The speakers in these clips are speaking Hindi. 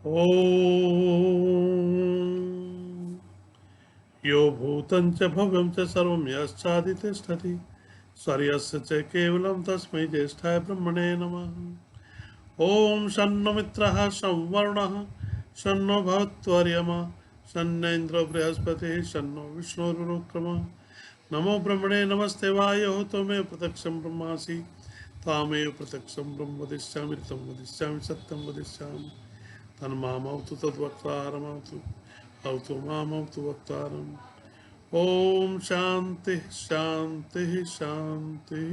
ॐ यो भूतं च भव्यं च सर्वं यश्चादितिष्ठति स्वर्यस्य च केवलं तस्मै ज्येष्ठाय ब्रह्मणे नमः। ॐ शन्नो मित्रः शं वरुणः शन्नो भवत्वर्यमा शन्नो इन्द्रो बृहस्पतिः शन्नो विष्णुरुक्रमः। नमो ब्रह्मणे नमस्ते वायो त्वमेव प्रत्यक्षं ब्रह्मासि त्वामेव प्रत्यक्षं ब्रह्म वदिष्यामि ऋतं वदिष्यामि सत्यं वदिष्यामि तन्मामवतु तद्वक्तारमवतु अवतु मामवतु वक्तारम्। ओम शांति शांति शांति।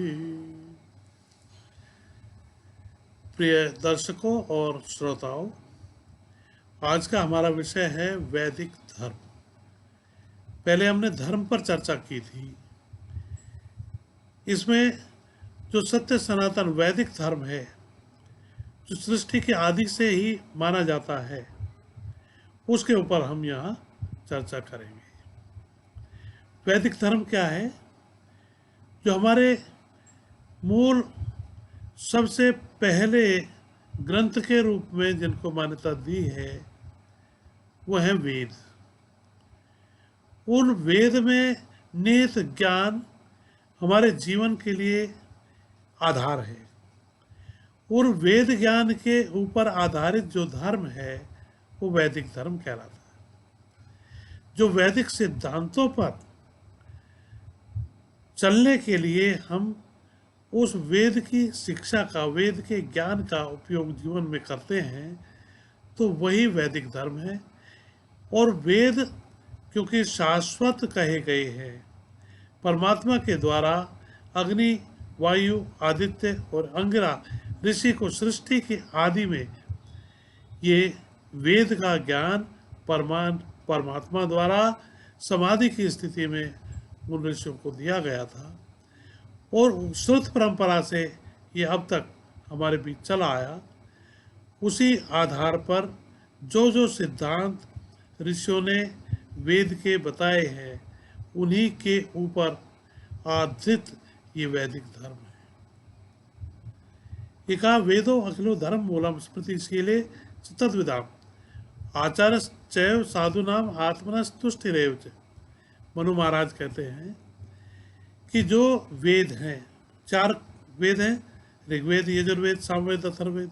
प्रिय दर्शकों और श्रोताओं, आज का हमारा विषय है वैदिक धर्म। पहले हमने धर्म पर चर्चा की थी। इसमें जो सत्य सनातन वैदिक धर्म है, जो सृष्टि के आदि से ही माना जाता है, उसके ऊपर हम यहाँ चर्चा करेंगे। वैदिक धर्म क्या है? जो हमारे मूल सबसे पहले ग्रंथ के रूप में जिनको मान्यता दी है वो है वेद। उन वेद में निहित ज्ञान हमारे जीवन के लिए आधार है। और वेद ज्ञान के ऊपर आधारित जो धर्म है वो वैदिक धर्म कहलाता है। जो वैदिक सिद्धांतों पर चलने के लिए हम उस वेद की शिक्षा का, वेद के ज्ञान का उपयोग जीवन में करते हैं, तो वही वैदिक धर्म है। और वेद क्योंकि शाश्वत कहे गए हैं, परमात्मा के द्वारा अग्नि, वायु, आदित्य और अंगिरा ऋषि को सृष्टि के आदि में ये वेद का ज्ञान परमात्मा द्वारा समाधि की स्थिति में उन ऋषियों को दिया गया था। और श्रुत परंपरा से ये अब तक हमारे बीच चला आया। उसी आधार पर जो जो सिद्धांत ऋषियों ने वेद के बताए हैं, उन्हीं के ऊपर आधारित ये वैदिक धर्म है। एका वेदो अखिलो धर्म मूलम स्मृतिशीले तद्विदाम आचार्यश्चैव साधुनाम आत्मनस्तुष्टिरेव च। मनु महाराज कहते हैं कि जो वेद हैं, 4 वेद हैं, ऋग्वेद, यजुर्वेद, सामवेद, अथर्ववेद।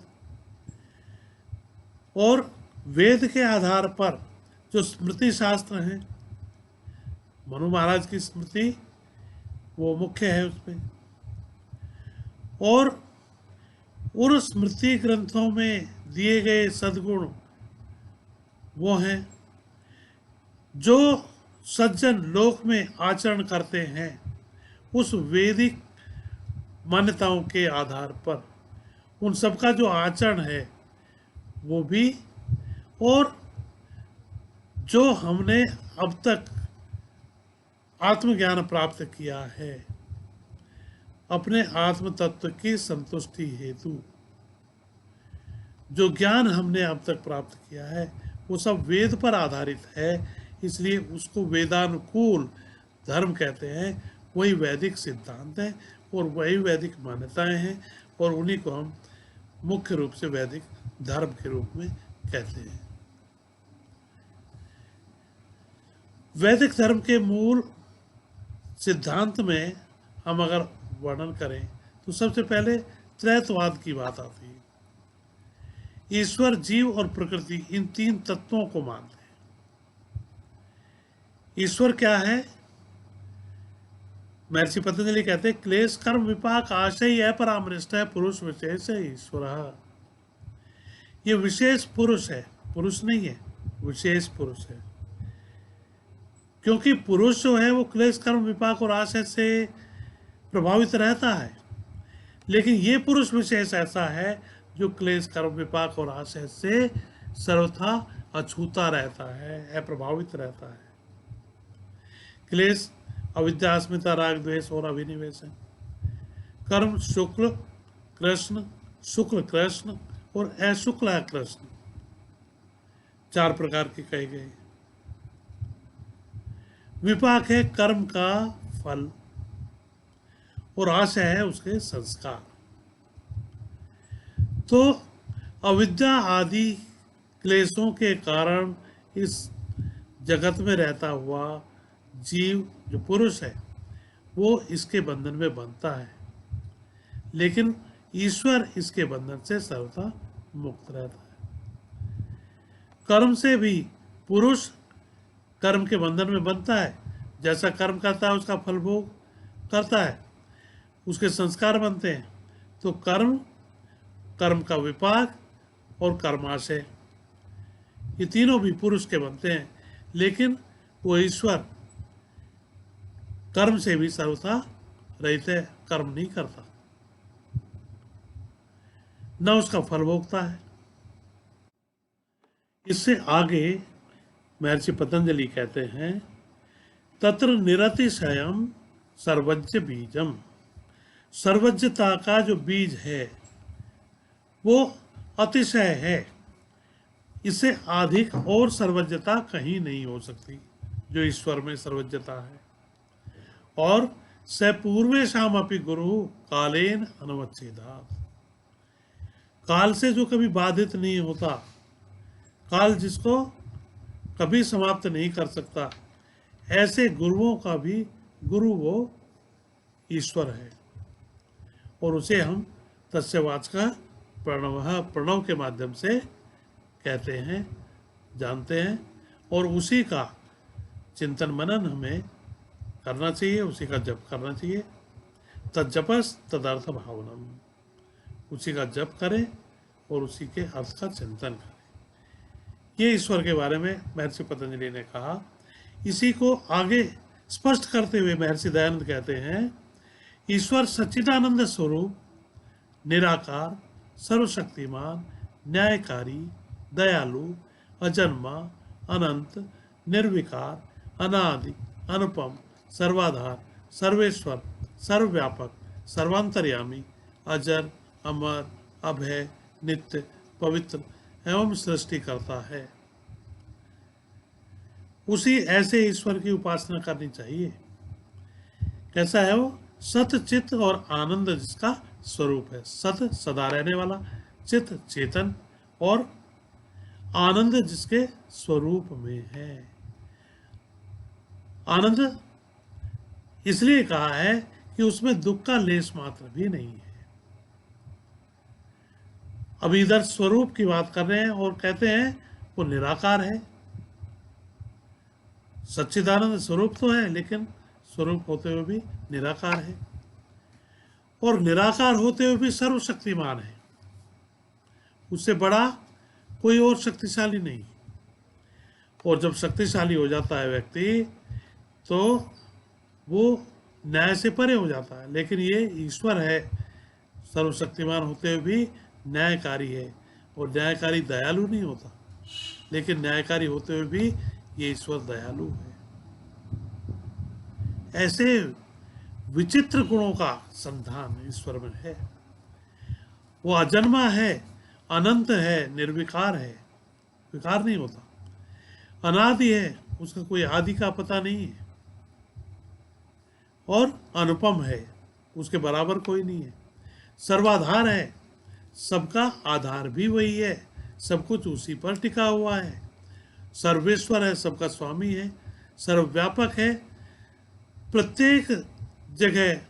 और वेद के आधार पर जो स्मृति शास्त्र हैं, मनु महाराज की स्मृति वो मुख्य है उसमें। और उन स्मृति ग्रंथों में दिए गए सद्गुण वो हैं जो सज्जन लोक में आचरण करते हैं। उस वैदिक मान्यताओं के आधार पर उन सबका जो आचरण है वो भी, और जो हमने अब तक आत्मज्ञान प्राप्त किया है अपने आत्म तत्व की संतुष्टि हेतु, जो ज्ञान हमने अब तक प्राप्त किया है वो सब वेद पर आधारित है। इसलिए उसको वेदानुकूल धर्म कहते हैं। वही वैदिक सिद्धांत है और वही वैदिक मान्यताएं हैं, और उन्हीं को हम मुख्य रूप से वैदिक धर्म के रूप में कहते हैं। वैदिक धर्म के मूल सिद्धांत में हम अगर वर्णन करें तो सबसे पहले त्रैतवाद की बात आती है। ईश्वर, जीव और प्रकृति, इन 3 तत्वों को मानते हैं। ईश्वर क्या है? महर्षि पतंजलि कहते हैं क्लेश कर्म विपाक आशय अपरामृष्ट है पुरुष विशेष है ईश्वर। ये विशेष पुरुष है, पुरुष नहीं है, विशेष पुरुष है। क्योंकि पुरुष जो है वो क्लेश कर्म विपाक और आशय से प्रभावित रहता है, लेकिन ये पुरुष विशेष ऐसा है जो क्लेश कर्म विपाक और आशय से सर्वथा अछूता रहता है, अप्रभावित रहता है। क्लेश अविद्या, अस्मिता, राग, द्वेष और अभिनिवेश है। कर्म शुक्ल कृष्ण, शुक्ल कृष्ण और अशुक्ल कृष्ण, 4 प्रकार के कहे गए। विपाक है कर्म का फल और आशय है उसके संस्कार। तो अविद्या आदि क्लेशों के कारण इस जगत में रहता हुआ जीव जो पुरुष है वो इसके बंधन में बंधता है, लेकिन ईश्वर इसके बंधन से सर्वथा मुक्त रहता है। कर्म से भी पुरुष कर्म के बंधन में बंधता है, जैसा कर्म करता है उसका फल भोग करता है, उसके संस्कार बनते हैं। तो कर्म, कर्म का विपाक और कर्माशय, ये तीनों भी पुरुष के बनते हैं, लेकिन वो ईश्वर कर्म से भी सर्वथा रहित है, कर्म नहीं करता, न उसका फल भोगता है। इससे आगे महर्षि पतंजलि कहते हैं, तत्र निरतिशयम सर्वज्ञ बीजम। सर्वज्ञता का जो बीज है वो अतिशय है, इससे अधिक और सर्वज्ञता कहीं नहीं हो सकती जो ईश्वर में सर्वज्ञता है। और स पूर्वेशाम अपि गुरु कालेन अनवच्छेदात्। काल से जो कभी बाधित नहीं होता, काल जिसको कभी समाप्त नहीं कर सकता, ऐसे गुरुओं का भी गुरु वो ईश्वर है। और उसे हम तस्यवाचकः प्रणवः, प्रणव के माध्यम से कहते हैं, जानते हैं, और उसी का चिंतन मनन हमें करना चाहिए, उसी का जप करना चाहिए। तज्जपस तदर्थ भावनम, उसी का जप करें और उसी के अर्थ का चिंतन करें। ये ईश्वर के बारे में महर्षि पतंजलि ने कहा। इसी को आगे स्पष्ट करते हुए महर्षि दयानंद कहते हैं, ईश्वर सच्चिदानंद स्वरूप, निराकार, सर्वशक्तिमान, न्यायकारी, दयालु, अजन्मा, अनंत, निर्विकार, अनादि, अनुपम, सर्वाधार, सर्वेश्वर, सर्वव्यापक, सर्वांतर्यामी, अजर, अमर, अभय, नित्य, पवित्र एवं सृष्टि करता है। उसी ऐसे ईश्वर की उपासना करनी चाहिए। कैसा है वो? सत, चित्त और आनंद जिसका स्वरूप है। सत सदा रहने वाला, चित्त चेतन, और आनंद जिसके स्वरूप में है। आनंद इसलिए कहा है कि उसमें दुख का लेश मात्र भी नहीं है। अब इधर स्वरूप की बात कर रहे हैं और कहते हैं वो निराकार है। सच्चिदानंद स्वरूप तो है, लेकिन स्वरूप होते हुए भी निराकार है, और निराकार होते हुए भी सर्वशक्तिमान है। उससे बड़ा कोई और शक्तिशाली नहीं। और जब शक्तिशाली हो जाता है व्यक्ति तो वो न्याय से परे हो जाता है। लेकिन ये ईश्वर है, सर्वशक्तिमान होते हुए भी न्यायकारी है, और न्यायकारी दयालु नहीं होता, लेकिन न्यायकारी होते हुए भी ये ईश्वर दयालु है। ऐसे विचित्र गुणों का संधान ईश्वर में है। वो अजन्मा है, अनंत है, निर्विकार है, विकार नहीं होता, अनादि है, उसका कोई आदि का पता नहीं है, और अनुपम है, उसके बराबर कोई नहीं है, सर्वाधार है, सबका आधार भी वही है, सब कुछ उसी पर टिका हुआ है, सर्वेश्वर है, सबका स्वामी है, सर्वव्यापक है, प्रत्येक जगह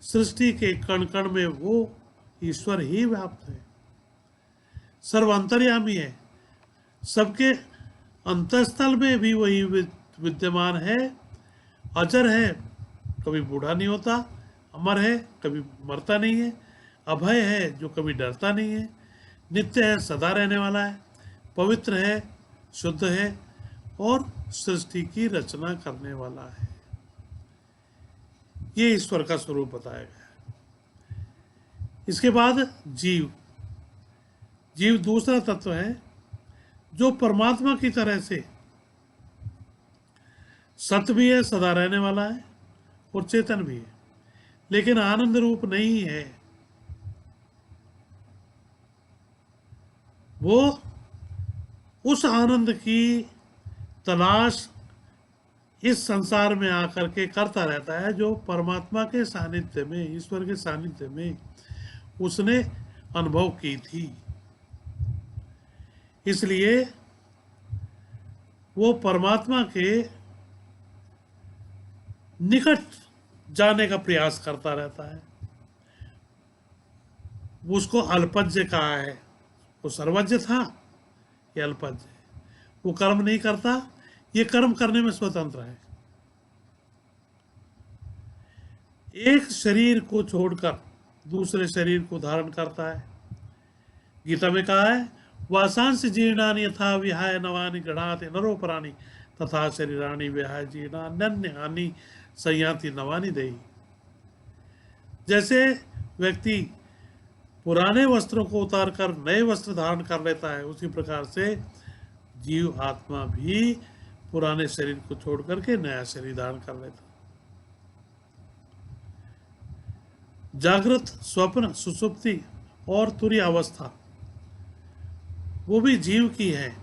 सृष्टि के कण कण में वो ईश्वर ही व्याप्त है, सर्वांतर्यामी है, सबके अंतस्थल में भी वही विद्यमान है, अजर है, कभी बूढ़ा नहीं होता, अमर है, कभी मरता नहीं है, अभय है, जो कभी डरता नहीं है, नित्य है, सदा रहने वाला है, पवित्र है, शुद्ध है, और सृष्टि की रचना करने वाला है। ये ईश्वर का स्वरूप बताया गया है। इसके बाद जीव, जीव दूसरा तत्व है जो परमात्मा की तरह से सत्य भी है, सदा रहने वाला है, और चेतन भी है, लेकिन आनंद रूप नहीं है। वो उस आनंद की तलाश इस संसार में आकर के करता रहता है जो परमात्मा के सानिध्य में, ईश्वर के सानिध्य में उसने अनुभव की थी। इसलिए वो परमात्मा के निकट जाने का प्रयास करता रहता है। उसको अल्पज्य कहा है। वो सर्वज्ञ था, ये अल्पज्य है। वो कर्म नहीं करता, ये कर्म करने में स्वतंत्र है। एक शरीर को छोड़कर दूसरे शरीर को धारण करता है। गीता में कहा है, वासांस जीर्णानि यथा विहाय नवानि गृह्णाति नरोपराणि तथा शरीराणि विहाय जीर्णान्यन्यानि संयाति नवानि देहि। जैसे व्यक्ति पुराने वस्त्रों को उतार कर नए वस्त्र धारण कर लेता है, उसी प्रकार से जीव आत्मा भी पुराने शरीर को छोड़ करके नया शरीर धारण कर लेता है। जागृत, स्वप्न, सुसुप्ति और तुरीय अवस्था वो भी जीव की है,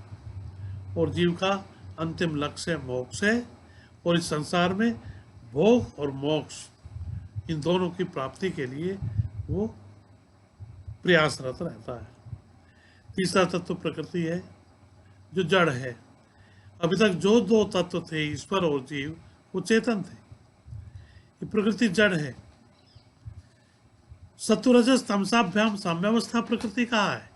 और जीव का अंतिम लक्ष्य मोक्ष है। और इस संसार में भोग और मोक्ष इन दोनों की प्राप्ति के लिए वो प्रयासरत रहता है। तीसरा तत्व प्रकृति है, जो जड़ है। अभी तक जो दो तत्व थे, ईश्वर और जीव, वो चेतन थे। ये प्रकृति जड़ है। सत्व रजस तमसाभ्याम साम्यावस्था प्रकृति कहा है।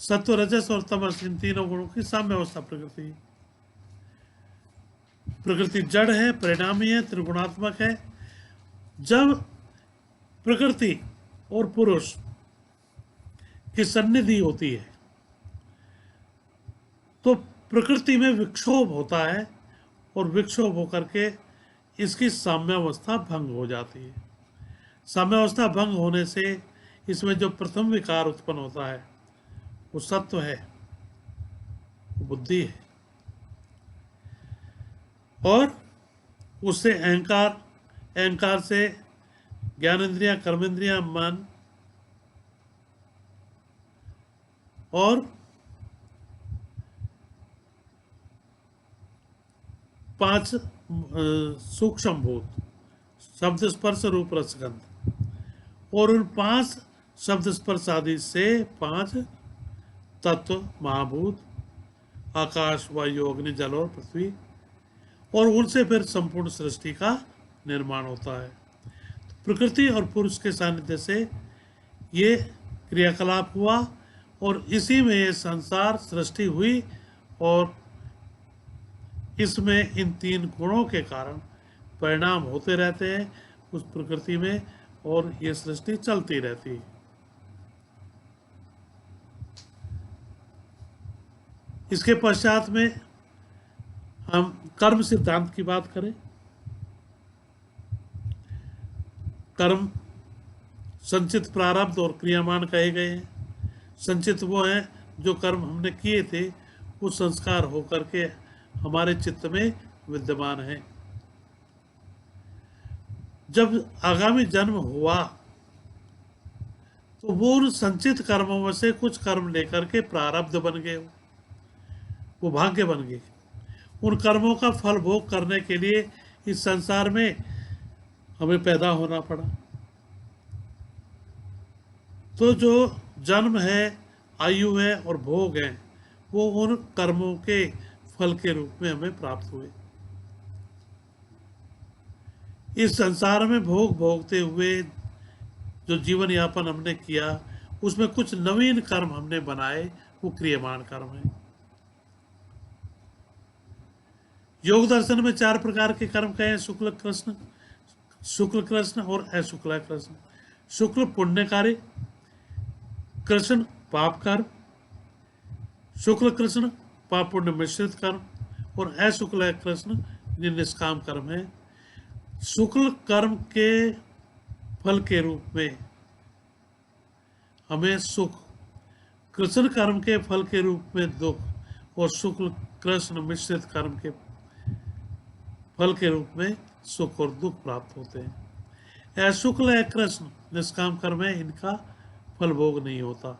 सत्व रजस और तमस इन तीनों गुणों की साम्यावस्था प्रकृति। प्रकृति जड़ है, परिणामी है, त्रिगुणात्मक है। जब प्रकृति और पुरुष की सन्निधि होती है तो प्रकृति में विक्षोभ होता है, और विक्षोभ होकर के इसकी साम्यावस्था भंग हो जाती है। साम्यावस्था भंग होने से इसमें जो प्रथम विकार उत्पन्न होता है वो सत्व है, वो बुद्धि है, और उससे अहंकार, अहंकार से ज्ञानेंद्रियां, कर्मेंद्रियां, मन और पांच सूक्ष्म भूत, शब्द स्पर्श रूप रस गंध, और उन पांच शब्द स्पर्श आदि से पांच तत्व महाभूत, आकाश, वायु, अग्नि, जल और पृथ्वी, और उनसे फिर संपूर्ण सृष्टि का निर्माण होता है। प्रकृति और पुरुष के सानिध्य से ये क्रियाकलाप हुआ, और इसी में ये संसार सृष्टि हुई, और इसमें इन तीन गुणों के कारण परिणाम होते रहते हैं उस प्रकृति में, और ये सृष्टि चलती रहती है। इसके पश्चात में हम कर्म सिद्धांत की बात करें। कर्म संचित प्रारब्ध और क्रियामान कहे गए हैं। संचित वो हैं जो कर्म हमने किए थे, वो संस्कार होकर के हमारे चित्त में विद्यमान है। जब आगामी जन्म हुआ तो वो उन संचित कर्मों में से कुछ कर्म लेकर के प्रारब्ध बन गए, वो भाग्य बन गए। उन कर्मों का फल भोग करने के लिए इस संसार में हमें पैदा होना पड़ा। तो जो जन्म है, आयु है और भोग है, वो उन कर्मों के फल के रूप में हमें प्राप्त हुए। इस संसार में भोग भोगते हुए जो जीवन यापन हमने किया, उसमें कुछ नवीन कर्म हमने बनाए, वो क्रियमान कर्म है। योग दर्शन में 4 प्रकार के कर्म कहे हैं, शुक्ल कृष्ण और अशुक्ल कृष्ण। शुक्ल पुण्यकारी, कृष्ण पाप कर्म, शुक्ल कृष्ण पाप पुण्य मिश्रित कर्म, और अशुक्ल कृष्ण ये निष्काम कर्म है। शुक्ल कर्म के फल के रूप में हमें सुख, कृष्ण कर्म के फल के रूप में दुख, और शुक्ल कृष्ण मिश्रित कर्म के फल के रूप में सुख और दुख प्राप्त होते हैं। अशुक्ल है कृष्ण निष्काम कर्म है, इनका फल भोग नहीं होता।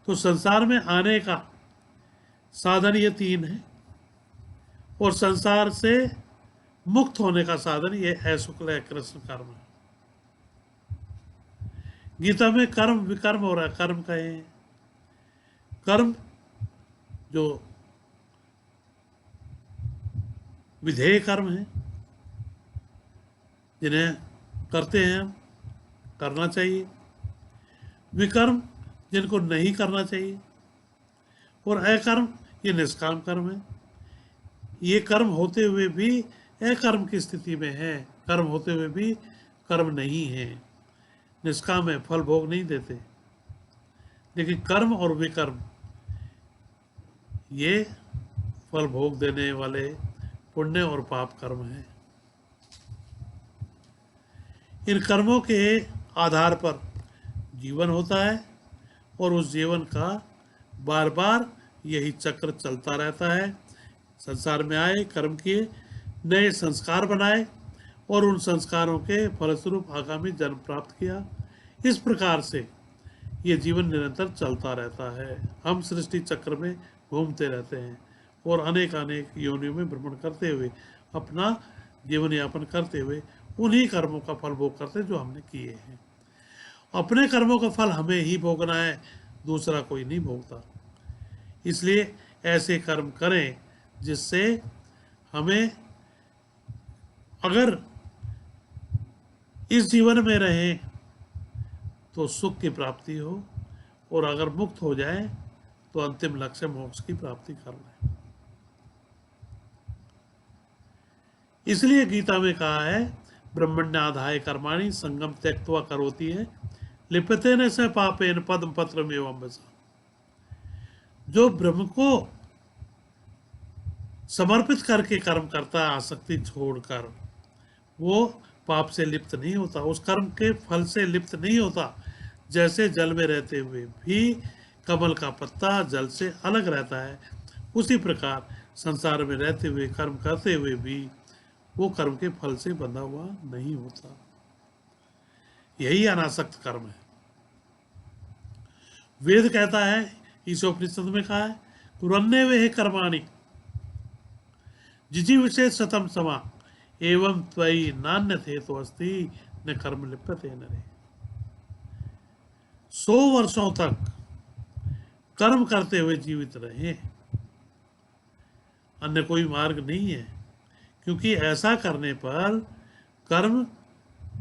तो संसार में आने का साधन ये 3 है, और संसार से मुक्त होने का साधन ये अशुक्ल है कृष्ण कर्म है। गीता में कर्म, विकर्म और अकर्म कहे हैं। कर्म जो विधेय कर्म है, जिन्हें करते हैं हम, करना चाहिए। विकर्म जिनको नहीं करना चाहिए। और अकर्म ये निष्काम कर्म है। ये कर्म होते हुए भी अकर्म की स्थिति में है, कर्म होते हुए भी कर्म नहीं है, निष्काम है, फल भोग नहीं देते। लेकिन कर्म और विकर्म ये फल भोग देने वाले पुण्य और पाप कर्म हैं। इन कर्मों के आधार पर जीवन होता है और उस जीवन का बार बार यही चक्र चलता रहता है। संसार में आए, कर्म किए, नए संस्कार बनाए और उन संस्कारों के फलस्वरूप आगामी जन्म प्राप्त किया। इस प्रकार से ये जीवन निरंतर चलता रहता है। हम सृष्टि चक्र में घूमते रहते हैं और अनेक अनेक योनियों में भ्रमण करते हुए अपना जीवन यापन करते हुए उन्हीं कर्मों का फल भोग करते हैं जो हमने किए हैं। अपने कर्मों का फल हमें ही भोगना है, दूसरा कोई नहीं भोगता। इसलिए ऐसे कर्म करें जिससे हमें अगर इस जीवन में रहें तो सुख की प्राप्ति हो, और अगर मुक्त हो जाए तो अंतिम लक्ष्य मोक्ष की प्राप्ति कर लें। इसलिए गीता में कहा है, ब्रह्मण्याधाय कर्माणि संगम त्यक्त्वा करोति है, लिप्यतेन स पापेन पद्म पत्रमेवं वसा। जो ब्रह्म को समर्पित करके कर्म करता है, आसक्ति छोड़कर, वो पाप से लिप्त नहीं होता, उस कर्म के फल से लिप्त नहीं होता। जैसे जल में रहते हुए भी कमल का पत्ता जल से अलग रहता है, उसी प्रकार संसार में रहते हुए कर्म करते हुए भी वो कर्म के फल से बंधा हुआ नहीं होता। यही अनासक्त कर्म है। वेद कहता है, ईशोपनिषद में कहा है, कुरन्ने वे कर्माणि जिजीविषे शतम समा एवं त्वयि नान्यथे तो अस्ति न कर्म लिप्यते नरे। 100 वर्षों तक कर्म करते हुए जीवित रहे, अन्य कोई मार्ग नहीं है, क्योंकि ऐसा करने पर कर्म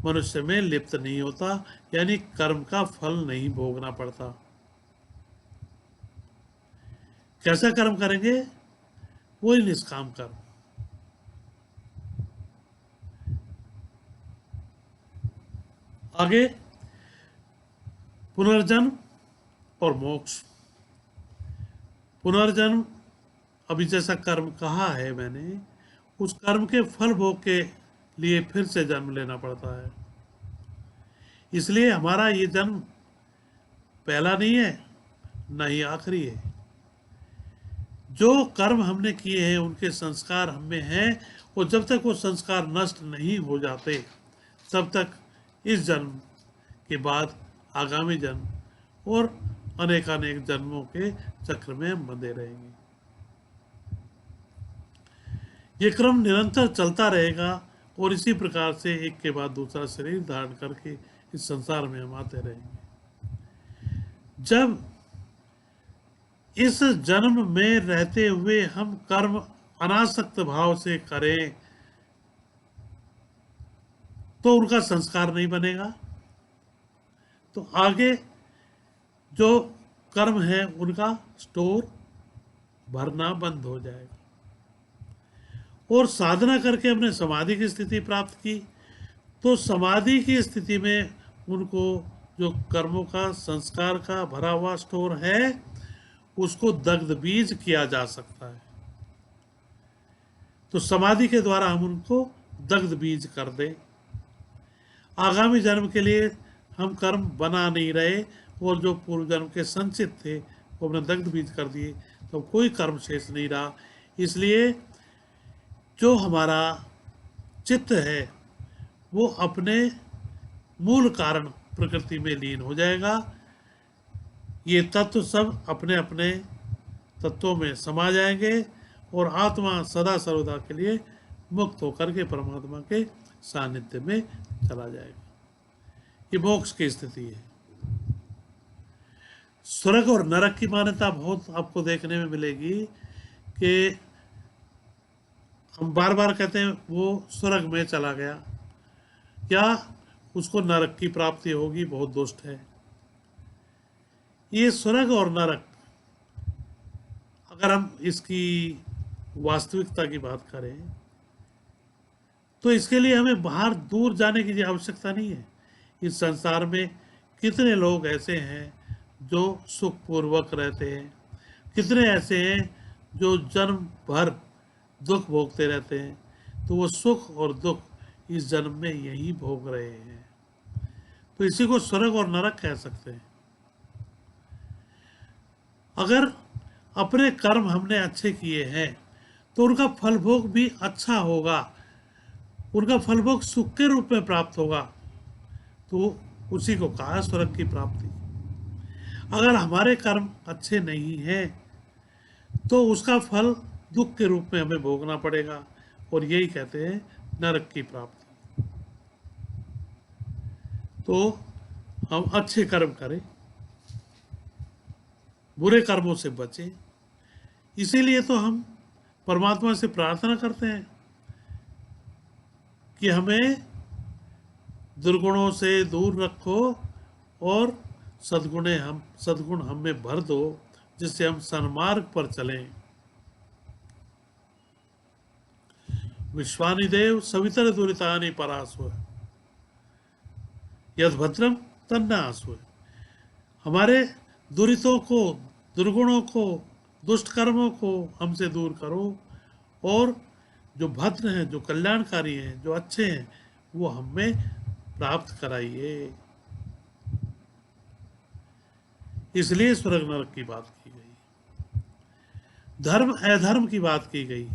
मनुष्य में लिप्त नहीं होता, यानी कर्म का फल नहीं भोगना पड़ता। कैसा कर्म करेंगे? वही निष्काम कर्म। आगे पुनर्जन्म और मोक्ष। पुनर्जन्म, अभी जैसा कर्म कहा है मैंने, उस कर्म के फल भोग के लिए फिर से जन्म लेना पड़ता है। इसलिए हमारा ये जन्म पहला नहीं है, न ही आखिरी है। जो कर्म हमने किए हैं उनके संस्कार हम में हैं, और जब तक वो संस्कार नष्ट नहीं हो जाते तब तक इस जन्म के बाद आगामी जन्म और अनेकानेक जन्मों के चक्र में हम बंधे रहेंगे। ये क्रम निरंतर चलता रहेगा और इसी प्रकार से एक के बाद दूसरा शरीर धारण करके इस संसार में हम आते रहेंगे। जब इस जन्म में रहते हुए हम कर्म अनासक्त भाव से करें तो उनका संस्कार नहीं बनेगा, तो आगे जो कर्म है उनका स्टोर भरना बंद हो जाएगा। और साधना करके हमने समाधि की स्थिति प्राप्त की, तो समाधि की स्थिति में उनको जो कर्मों का संस्कार का भरा हुआ स्टोर है उसको दग्ध बीज किया जा सकता है। तो समाधि के द्वारा हम उनको दग्ध बीज कर दें। आगामी जन्म के लिए हम कर्म बना नहीं रहे और जो पूर्व जन्म के संचित थे वो हमने दग्ध बीज कर दिए, तो कोई कर्म शेष नहीं रहा। इसलिए जो हमारा चित्त है वो अपने मूल कारण प्रकृति में लीन हो जाएगा। ये तत्व सब अपने अपने तत्वों में समा जाएंगे और आत्मा सदा सर्वदा के लिए मुक्त होकर के परमात्मा के सानिध्य में चला जाएगा। ये मोक्ष की स्थिति है। स्वर्ग और नरक की मान्यता बहुत आपको देखने में मिलेगी कि हम बार बार कहते हैं वो स्वर्ग में चला गया, या उसको नरक की प्राप्ति होगी, बहुत दुष्ट है। ये स्वर्ग और नरक, अगर हम इसकी वास्तविकता की बात करें तो इसके लिए हमें बाहर दूर जाने की आवश्यकता नहीं है। इस संसार में कितने लोग ऐसे हैं जो सुखपूर्वक रहते हैं, कितने ऐसे हैं जो जन्म भर दुख भोगते रहते हैं, तो वो सुख और दुख इस जन्म में यही भोग रहे हैं। तो इसी को स्वर्ग और नरक कह सकते हैं। अगर अपने कर्म हमने अच्छे किए हैं तो उनका फल भोग भी अच्छा होगा, उनका फल भोग सुख के रूप में प्राप्त होगा, तो उसी को कहा स्वर्ग की प्राप्ति। अगर हमारे कर्म अच्छे नहीं हैं तो उसका फल दुख के रूप में हमें भोगना पड़ेगा, और यही कहते हैं नरक की प्राप्ति। तो हम अच्छे कर्म करें, बुरे कर्मों से बचें। इसीलिए तो हम परमात्मा से प्रार्थना करते हैं कि हमें दुर्गुणों से दूर रखो और सद्गुण हमें भर दो, जिससे हम सन्मार्ग पर चलें। विश्वानि देव सवितर दुरितानि परासुर यद भद्रम तन्ना आसुर। हमारे दुरितों को, दुर्गुणों को, दुष्ट कर्मों को हमसे दूर करो, और जो भद्र हैं, जो कल्याणकारी हैं, जो अच्छे हैं, वो हमें प्राप्त कराइए। इसलिए स्वर्ग नरक की बात की गई, धर्म अधर्म की बात की गई।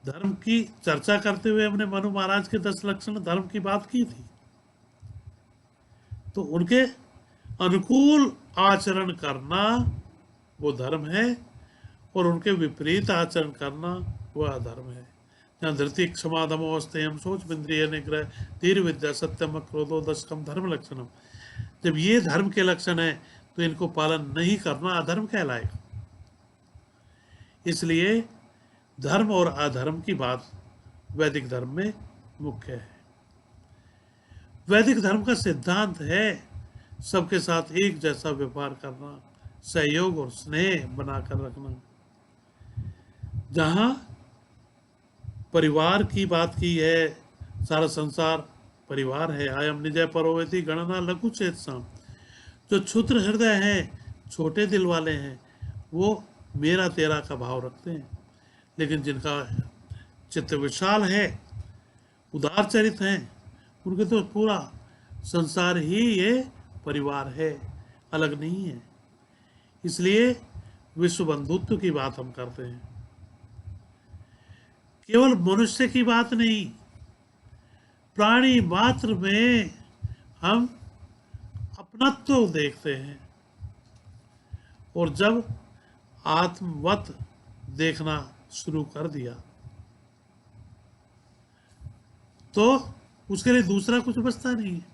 धर्म की चर्चा करते हुए हमने मनु महाराज के 10 लक्षण धर्म की बात की थी। तो उनके अनुकूल आचरण करना वो धर्म है, और उनके विपरीत आचरण करना वह अधर्म है। जहाँ धृति क्षमा दमो अस्तेयम शोच इंद्रिय निग्रह धीर विद्या सत्यम क्रोधो दशकम धर्म लक्षणम। जब ये धर्म के लक्षण है तो इनको पालन नहीं करना अधर्म कहलाएगा। इसलिए धर्म और अधर्म की बात वैदिक धर्म में मुख्य है। वैदिक धर्म का सिद्धांत है सबके साथ एक जैसा व्यवहार करना, सहयोग और स्नेह बनाकर रखना। जहाँ परिवार की बात की है, सारा संसार परिवार है। आयम निजय परोवेति गणना लघु चेतसाम। जो क्षुद्र हृदय हैं, छोटे दिल वाले हैं, वो मेरा तेरा का भाव रखते हैं। लेकिन जिनका चित्त विशाल है, उदार चरित हैं, उनके तो पूरा संसार ही ये परिवार है, अलग नहीं है। इसलिए विश्व बंधुत्व की बात हम करते हैं। केवल मनुष्य की बात नहीं, प्राणी मात्र में हम अपनत्व देखते हैं। और जब आत्मवत देखना शुरू कर दिया तो उसके लिए दूसरा कुछ बचता नहीं है।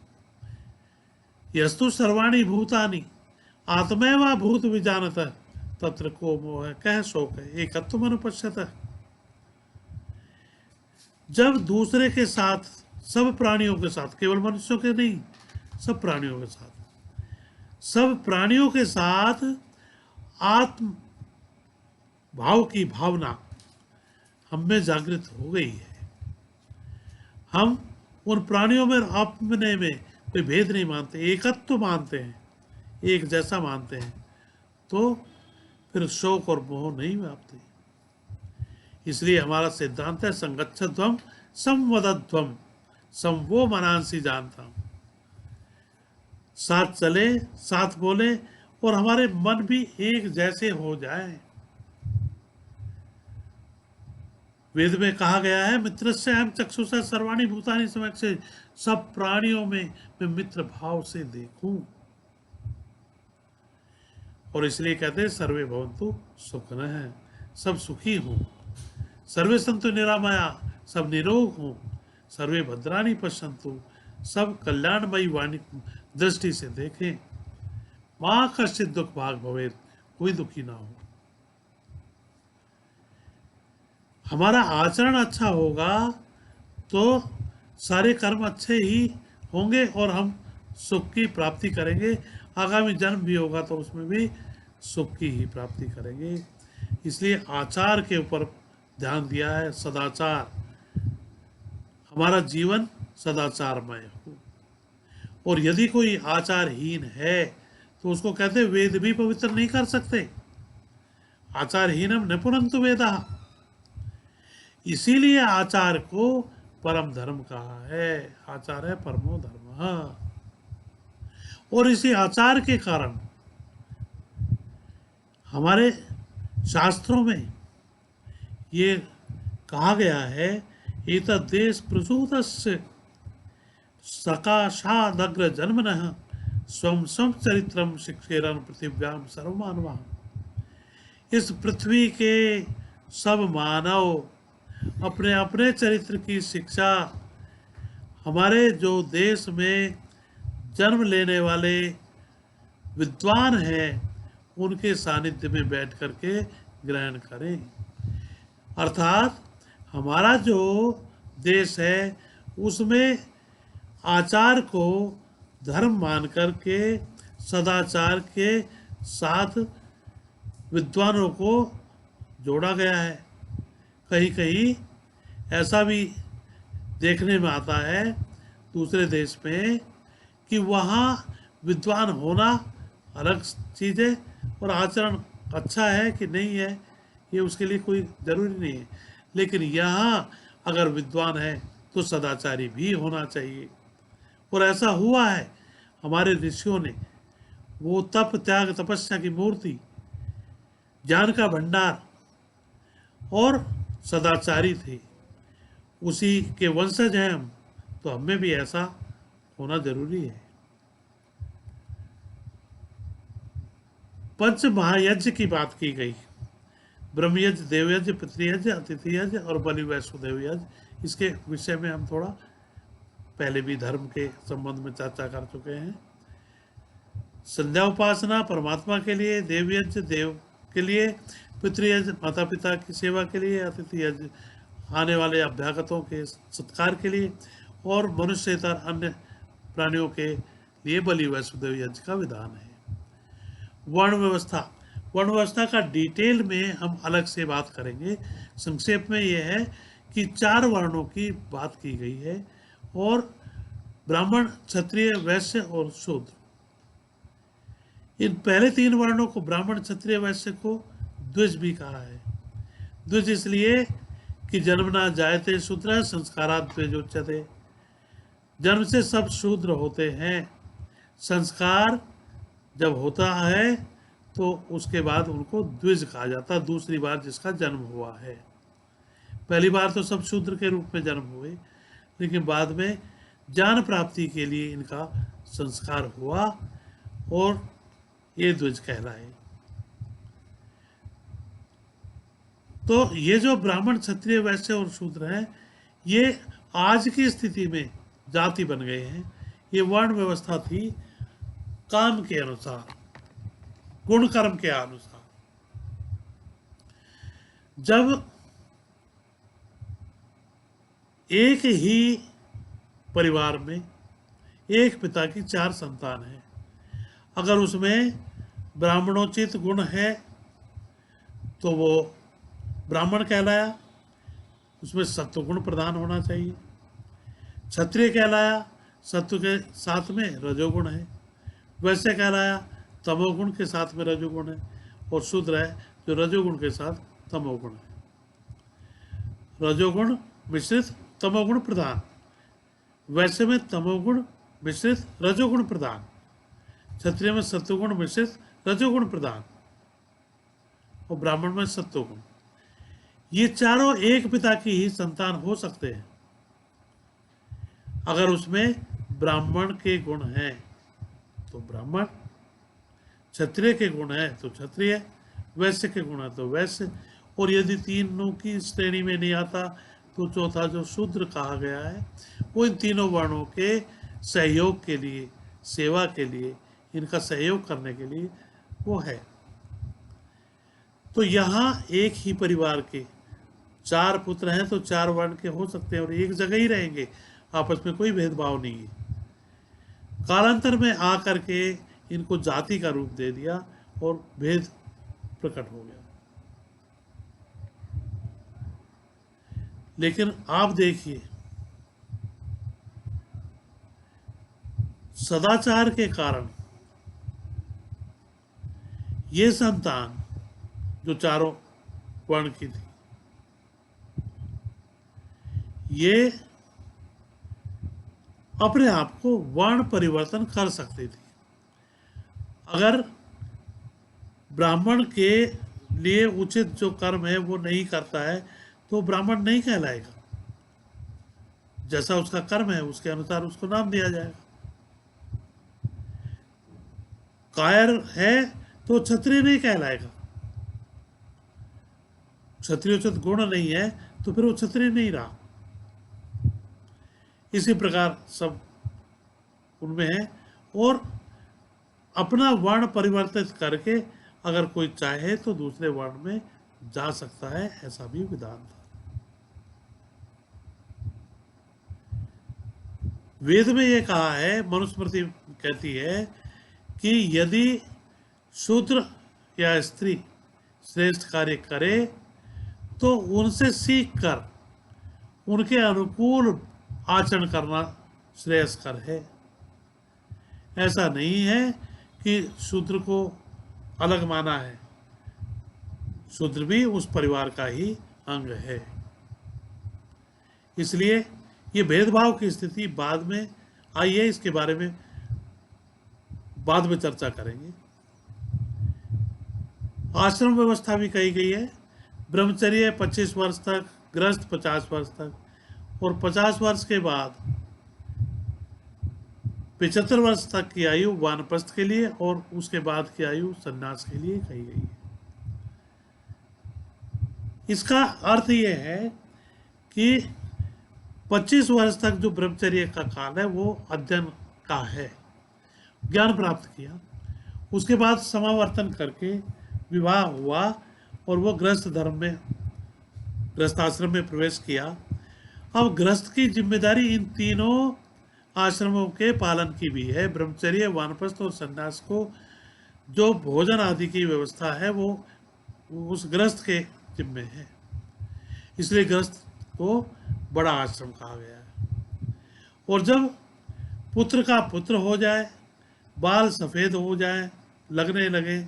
यस्तु सर्वाणि भूतानि आत्मैवा भूत विजानत तत्र को मोह कह शोक है एकत्व अनुपश्यत। जब दूसरे के साथ, सब प्राणियों के साथ, केवल मनुष्यों के नहीं, सब प्राणियों के साथ, सब प्राणियों के साथ आत्म भाव की भावना हम में जागृत हो गई है। हम उन प्राणियों में अपने में कोई भेद नहीं मानते, एकत्व मानते हैं, एक जैसा मानते हैं, तो फिर शोक और मोह नहीं व्यापते। इसलिए हमारा सिद्धांत है संगच्छध्वम संवदध्वम संवो मनांसी जानता। साथ चले, साथ बोले, और हमारे मन भी एक जैसे हो जाए। वेद में कहा गया है मित्रस्य अहं चक्षुषा सर्वाणि भूतानि समक्षे। सब प्राणियों में मैं मित्र भाव से देखूं। और इसलिए कहते हैं सर्वे भवन्तु सुखिनः, सब सुखी हों। सर्वे सन्तु निरामया, सब निरोग हों। सर्वे भद्राणि पश्यन्तु, सब कल्याणमयी वाणी दृष्टि से देखें। माँ कश्चित दुख भाग भवेत, कोई दुखी ना हो। हमारा आचरण अच्छा होगा तो सारे कर्म अच्छे ही होंगे और हम सुख की प्राप्ति करेंगे। आगामी जन्म भी होगा तो उसमें भी सुख की ही प्राप्ति करेंगे। इसलिए आचार के ऊपर ध्यान दिया है, सदाचार, हमारा जीवन सदाचारमय हो। और यदि कोई आचारहीन है तो उसको कहते वेद भी पवित्र नहीं कर सकते। आचारहीनम न पुनंतु वेदा, इसीलिए आचार को परम धर्म कहा है। आचार है परमो धर्म। और इसी आचार के कारण हमारे शास्त्रों में ये कहा गया है, एतद्देश प्रसूतस्य सकाशादग्र जन्मनः स्वम स्वम चरित्रम शिक्षेरन पृथिव्याम सर्वमानवा। इस पृथ्वी के सब मानव अपने अपने चरित्र की शिक्षा हमारे जो देश में जन्म लेने वाले विद्वान हैं उनके सानिध्य में बैठ करके ग्रहण करें। अर्थात हमारा जो देश है उसमें आचार को धर्म मान करके सदाचार के साथ विद्वानों को जोड़ा गया है। कहीं कहीं ऐसा भी देखने में आता है दूसरे देश में कि वहाँ विद्वान होना अलग चीज़ है और आचरण अच्छा है कि नहीं है ये उसके लिए कोई ज़रूरी नहीं है। लेकिन यहाँ अगर विद्वान है तो सदाचारी भी होना चाहिए। और ऐसा हुआ है, हमारे ऋषियों ने वो तप त्याग तपस्या की मूर्ति, ज्ञान का भंडार और सदाचारी थे, उसी के वंशज हैं हम, तो हमें भी ऐसा होना जरूरी है। पंच महायज्ञ की बात की गई, ब्रह्मयज्ञ, देवयज्ञ, पितृयज्ञ, अतिथि यज्ञ और बलि वैष्णोदेव यज्ञ। इसके विषय में हम थोड़ा पहले भी धर्म के संबंध में चर्चा कर चुके हैं। संध्या उपासना परमात्मा के लिए, देव यज्ञ देव के लिए, पितृयज्ञ माता पिता की सेवा के लिए, अतिथि यज्ञ आने वाले अभ्यागतों के सत्कार के लिए और मनुष्यतर अन्य प्राणियों के लिए बलि वैष्णोदेव यज्ञ का विधान है। वर्ण व्यवस्था, वर्ण व्यवस्था का डिटेल में हम अलग से बात करेंगे। संक्षेप में यह है कि 4 वर्णों की बात की गई है और ब्राह्मण, क्षत्रिय, वैश्य और शूद्र। इन पहले 3 वर्णों को, ब्राह्मण, क्षत्रिय, वैश्य को द्विज भी कहा है। द्विज इसलिए कि जन्मना जायते शूद्र संस्कारात् द्विज उच्यते, जन्म से सब शूद्र होते हैं। संस्कार जब होता है तो उसके बाद उनको द्विज कहा जाता है, दूसरी बार जिसका जन्म हुआ है। पहली बार तो सब शूद्र के रूप में जन्म हुए, लेकिन बाद में ज्ञान प्राप्ति के लिए इनका संस्कार हुआ और ये द्विज कहलाए। तो ये जो ब्राह्मण, क्षत्रिय, वैश्य और शूद्र हैं, ये आज की स्थिति में जाति बन गए हैं। ये वर्ण व्यवस्था थी काम के अनुसार, गुण कर्म के अनुसार। जब एक ही परिवार में एक पिता की 4 संतान है, अगर उसमें ब्राह्मणोचित गुण है तो वो ब्राह्मण कहलाया, उसमें सत्व गुण प्रधान होना चाहिए। क्षत्रिय कहलाया, सत्व के साथ में रजोगुण है। वैश्य कहलाया, तमोगुण के साथ में रजोगुण है। और शूद्र है जो रजोगुण के साथ तमोगुण है। रजोगुण मिश्रित तमोगुण प्रधान, वैश्य में तमोगुण मिश्रित रजोगुण प्रधान, क्षत्रिय में सत्वगुण मिश्रित रजोगुण प्रधान और ब्राह्मण में सत्वगुण। ये चारों एक पिता की ही संतान हो सकते हैं अगर उसमें ब्राह्मण के गुण हैं तो ब्राह्मण, क्षत्रिय के गुण है तो क्षत्रिय, वैश्य के गुण है तो वैश्य। और यदि तीनों की श्रेणी में नहीं आता तो चौथा जो शूद्र कहा गया है वो इन तीनों वर्णों के सहयोग के लिए, सेवा के लिए इनका सहयोग करने के लिए वो है। तो यहाँ एक ही परिवार के 4 पुत्र हैं तो 4 वर्ण के हो सकते हैं और एक जगह ही रहेंगे, आपस में कोई भेदभाव नहीं है। कालांतर में आकर के इनको जाति का रूप दे दिया और भेद प्रकट हो गया। लेकिन आप देखिए, सदाचार के कारण ये संतान जो चारों वर्ण की थी, ये अपने आप को वर्ण परिवर्तन कर सकती थी। अगर ब्राह्मण के लिए उचित जो कर्म है वो नहीं करता है तो ब्राह्मण नहीं कहलाएगा। जैसा उसका कर्म है उसके अनुसार उसको नाम दिया जाएगा। कायर है तो क्षत्रिय नहीं कहलाएगा। क्षत्रियोचित गुण नहीं है तो फिर वो क्षत्रिय नहीं रहा। इसी प्रकार सब उनमें है। और अपना वर्ण परिवर्तित करके अगर कोई चाहे तो दूसरे वर्ण में जा सकता है, ऐसा भी विधान था। वेद में ये कहा है, मनुस्मृति कहती है कि यदि शूद्र या स्त्री श्रेष्ठ कार्य करे तो उनसे सीख कर उनके अनुकूल आचरण करना श्रेयस्कर है। ऐसा नहीं है कि शूद्र को अलग माना है, शूद्र भी उस परिवार का ही अंग है। इसलिए ये भेदभाव की स्थिति बाद में आई है, इसके बारे में बाद में चर्चा करेंगे। आश्रम व्यवस्था भी कही गई है। ब्रह्मचर्य 25 वर्ष तक, गृहस्थ 50 वर्ष तक, और 50 वर्ष के बाद 75 वर्ष तक की आयु वानप्रस्थ के लिए और उसके बाद की आयु सन्यास के लिए कही गई है। इसका अर्थ यह है कि 25 वर्ष तक जो ब्रह्मचर्य का काल है वो अध्ययन का है, ज्ञान प्राप्त किया। उसके बाद समावर्तन करके विवाह हुआ और वो गृहस्थ धर्म में, गृहस्थ आश्रम में प्रवेश किया। अब गृहस्थ की जिम्मेदारी इन तीनों आश्रमों के पालन की भी है। ब्रह्मचर्य, वानप्रस्थ और सन्यास को जो भोजन आदि की व्यवस्था है वो उस गृहस्थ के जिम्मे है। इसलिए गृहस्थ को बड़ा आश्रम कहा गया है। और जब पुत्र का पुत्र हो जाए, बाल सफ़ेद हो जाए, लगने लगे,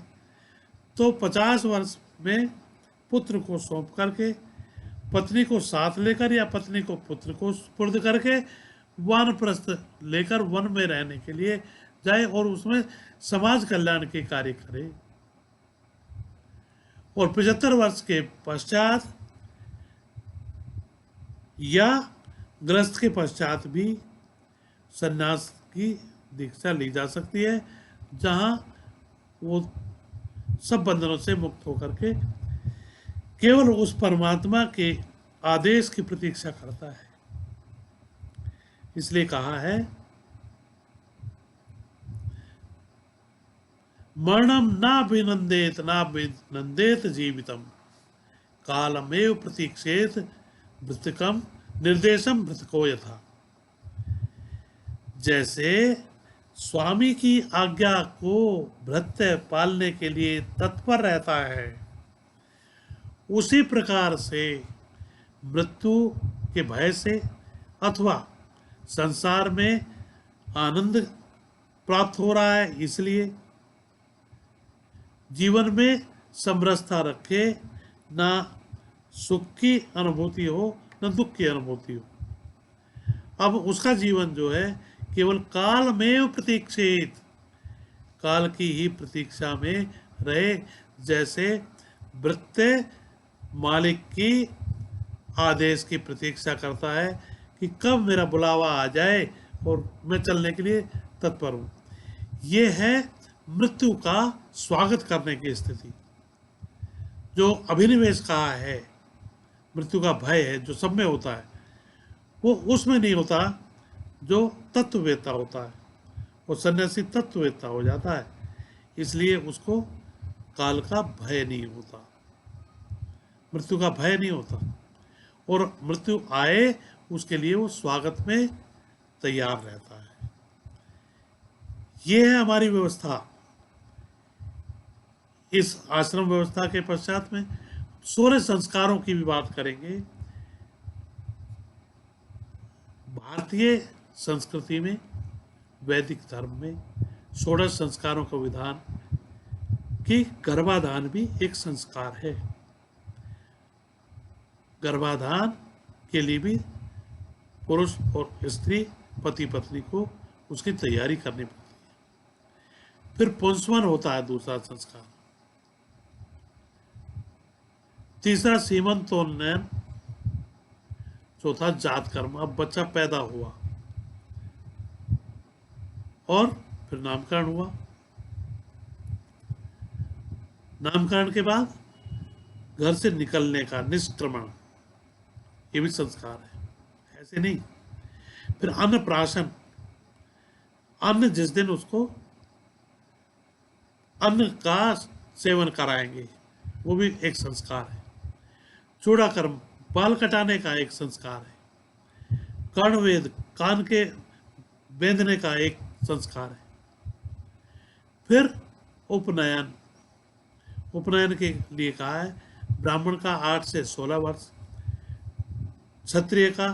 तो 50 वर्ष में पुत्र को सौंप करके, पत्नी को साथ लेकर या पत्नी को पुत्र को सुपुर्द करके वानप्रस्थ लेकर वन में रहने के लिए जाए और उसमें समाज कल्याण के कार्य करे। और 75 वर्ष के पश्चात या गृहस्थ के पश्चात भी सन्यास की दीक्षा ली जा सकती है, जहां वो सब बंधनों से मुक्त होकर के केवल उस परमात्मा के आदेश की प्रतीक्षा करता है। इसलिए कहा है, मरणम नाभिनंदेत जीवितम कालमेव प्रतीक्षेत मृतकम निर्देशम मृतको यथा। जैसे स्वामी की आज्ञा को भृत्य पालने के लिए तत्पर रहता है, उसी प्रकार से मृत्यु के भय से अथवा संसार में आनंद प्राप्त हो रहा है, इसलिए जीवन में समरसता रखे, ना सुख की अनुभूति हो न दुख की अनुभूति हो। अब उसका जीवन जो है केवल काल में प्रतीक्षित, काल की ही प्रतीक्षा में रहे। जैसे भृत्य मालिक की आदेश की प्रतीक्षा करता है कि कब मेरा बुलावा आ जाए और मैं चलने के लिए तत्पर हूँ। ये है मृत्यु का स्वागत करने की स्थिति। जो अभिनिवेश कहा है, मृत्यु का भय है जो सब में होता है, वो उसमें नहीं होता जो तत्ववेत्ता होता है। और सन्यासी तत्ववेत्ता हो जाता है, इसलिए उसको काल का भय नहीं होता, मृत्यु का भय नहीं होता, और मृत्यु आए उसके लिए वो स्वागत में तैयार रहता है। ये है हमारी व्यवस्था। इस आश्रम व्यवस्था के पश्चात में 16 संस्कारों की भी बात करेंगे। भारतीय संस्कृति में, वैदिक धर्म में 16 संस्कारों का विधान कि गर्भाधान भी एक संस्कार है। गर्भाधान के लिए भी पुरुष और स्त्री, पति पत्नी को उसकी तैयारी करनी पड़ती है। फिर पुंसवन होता है दूसरा संस्कार। तीसरा सीमंतोन्नयन, चौथा जात कर्म, अब बच्चा पैदा हुआ और फिर नामकरण हुआ। नामकरण के बाद घर से निकलने का निष्क्रमण, ये भी संस्कार है, ऐसे नहीं। फिर अन्नप्राशन, अन्न जिस दिन उसको अन्न का सेवन कराएंगे, वो भी एक संस्कार है। चूड़ा कर्म, बाल कटाने का एक संस्कार है। कर्णवेद, कान के बेंधने का एक संस्कार है। फिर उपनयन, उपनयन के लिए कहा है ब्राह्मण का 8 से 16 वर्ष, क्षत्रिय का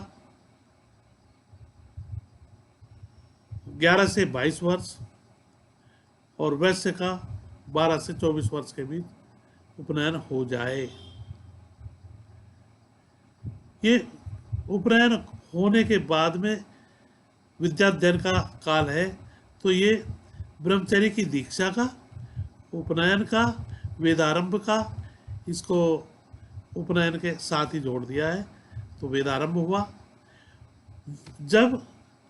11 से 22 वर्ष और वैश्य का 12 से 24 वर्ष के बीच उपनयन हो जाए। ये उपनयन होने के बाद में विद्याध्ययन का काल है, तो ये ब्रह्मचर्य की दीक्षा का, उपनयन का, वेदारंभ का, इसको उपनयन के साथ ही जोड़ दिया है, तो वेदारंभ हुआ। जब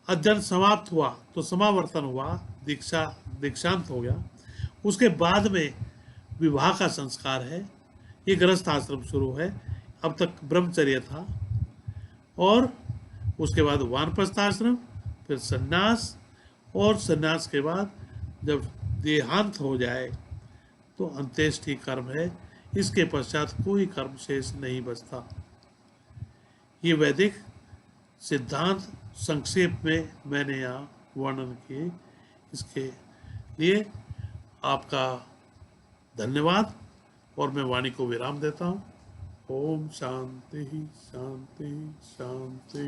अध्ययन समाप्त हुआ तो समावर्तन हुआ, दीक्षांत हो गया। उसके बाद में विवाह का संस्कार है। ये गृहस्थ आश्रम शुरू है, अब तक ब्रह्मचर्य था, और उसके बाद वानप्रस्थ आश्रम, फिर सन्यास, और सन्यास के बाद जब देहांत हो जाए तो अंत्येष्टि कर्म है। इसके पश्चात कोई कर्म शेष नहीं बचता। ये वैदिक सिद्धांत संक्षेप में मैंने यहाँ वर्णन किए। इसके लिए आपका धन्यवाद, और मैं वाणी को विराम देता हूँ। ओम शांति शांति शांति।